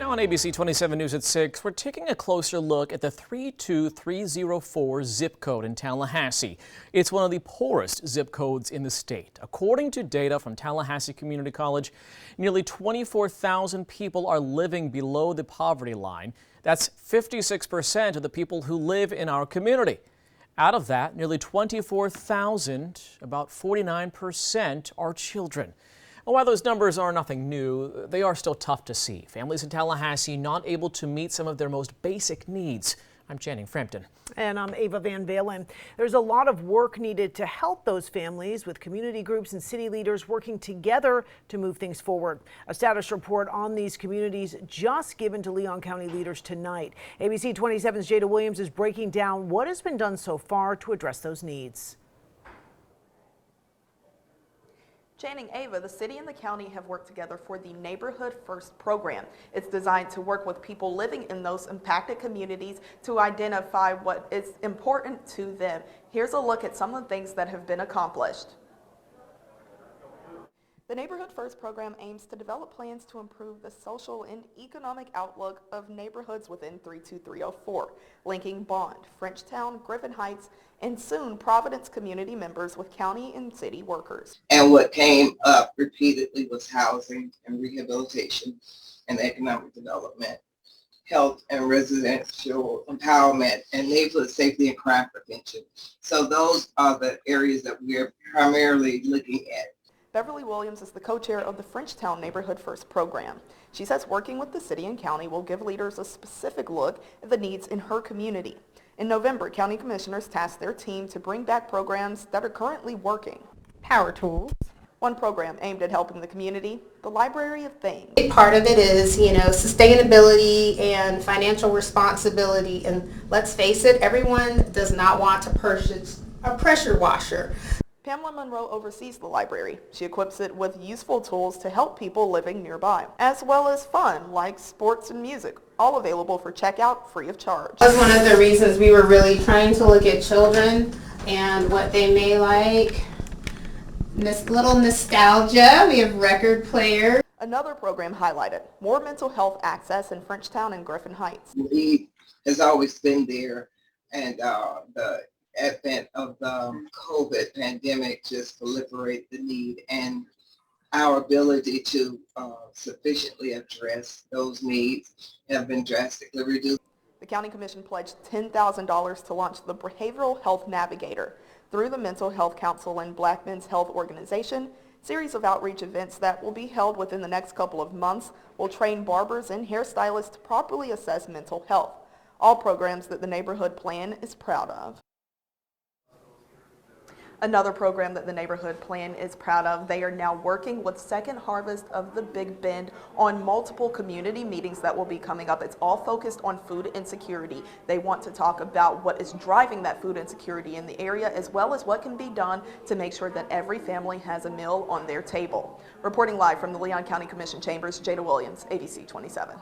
Now on ABC 27 News at 6, we're taking a closer look at the 32304 zip code in Tallahassee. It's one of the poorest zip codes in the state. According to data from Tallahassee Community College, nearly 24,000 people are living below the poverty line. That's 56% of the people who live in our community. Out of that, nearly 24,000, about 49%, are children. While those numbers are nothing new, they are still tough to see. Families in Tallahassee not able to meet some of their most basic needs. I'm Channing Frampton. And I'm Ava Van Valen. There's a lot of work needed to help those families, with community groups and city leaders working together to move things forward. A status report on these communities just given to Leon County leaders tonight. ABC 27's Jada Williams is breaking down what has been done so far to address those needs. Channing, Ava, the city and the county have worked together for the Neighborhood First program. It's designed to work with people living in those impacted communities to identify what is important to them. Here's a look at some of the things that have been accomplished. The Neighborhood First program aims to develop plans to improve the social and economic outlook of neighborhoods within 32304, linking Bond, Frenchtown, Griffin Heights, and soon Providence community members with county and city workers. And what came up repeatedly was housing and rehabilitation and economic development, health and residential empowerment, and neighborhood safety and crime prevention. So those are the areas that we're primarily looking at. Beverly Williams is the co-chair of the Frenchtown Neighborhood First program. She says working with the city and county will give leaders a specific look at the needs in her community. In November, county commissioners tasked their team to bring back programs that are currently working. Power tools. One program aimed at helping the community, the Library of Things. Part of it is, sustainability and financial responsibility. And let's face it, everyone does not want to purchase a pressure washer. Pamela Monroe oversees the library. She equips it with useful tools to help people living nearby, as well as fun like sports and music, all available for checkout free of charge. That was one of the reasons we were really trying to look at children and what they may like. This little nostalgia, we have record players. Another program highlighted more mental health access in Frenchtown and Griffin Heights. The need has always been there, and the advent of the COVID pandemic just proliferate the need, and our ability to sufficiently address those needs have been drastically reduced. The County Commission pledged $10,000 to launch the Behavioral Health Navigator through the Mental Health Council and Black Men's Health Organization. Series of outreach events that will be held within the next couple of months will train barbers and hairstylists to properly assess mental health. All programs that the neighborhood plan is proud of. Another program that the neighborhood plan is proud of, they are now working with Second Harvest of the Big Bend on multiple community meetings that will be coming up. It's all focused on food insecurity. They want to talk about what is driving that food insecurity in the area, as well as what can be done to make sure that every family has a meal on their table. Reporting live from the Leon County Commission chambers, Jada Williams, ABC 27.